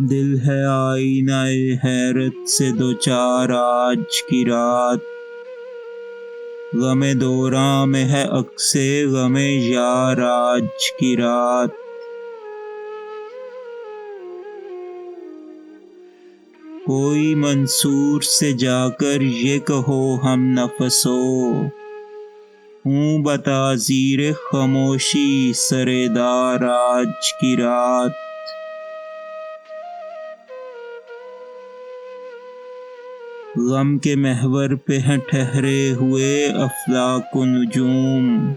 دل ہے آئینہ حیرت سے دوچار آج کی رات، غم دوراں میں ہے عکس غم یار آج کی رات۔ کوئی منصور سے جا کر یہ کہو ہم نفسو، ہوں بتعزیر خاموشی سرے دار آج کی رات۔ غم کے محور پہ ہیں ٹھہرے ہوئے افلاک و نجوم،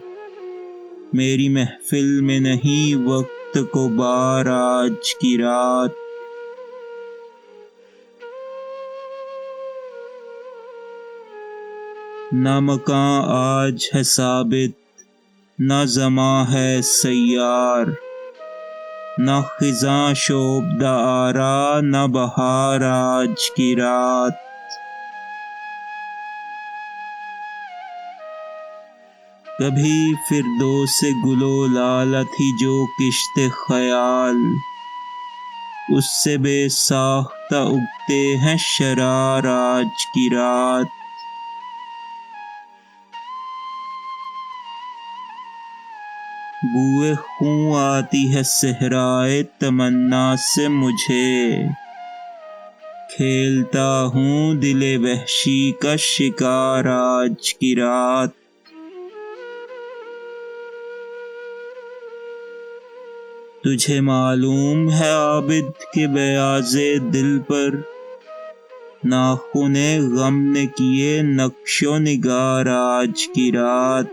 میری محفل میں نہیں وقت کو بار آج کی رات۔ نہ مکاں آج ہے ثابت، نہ زماں ہے سیار، نہ خزاں شوبدہ آرا نہ بہار آج کی رات۔ کبھی فردوس گل و لالہ تھی جو کشت خیال، اس سے بے ساختہ اگتے ہیں شرار آج کی رات۔ بوئے خون آتی ہے صحرائے تمنا سے مجھے، کھیلتا ہوں دل وحشی کا شکار آج کی رات۔ تجھے معلوم ہے عابد کہ بیاض دل پر ناخن غم نے کیے نقش و نگار آج کی رات۔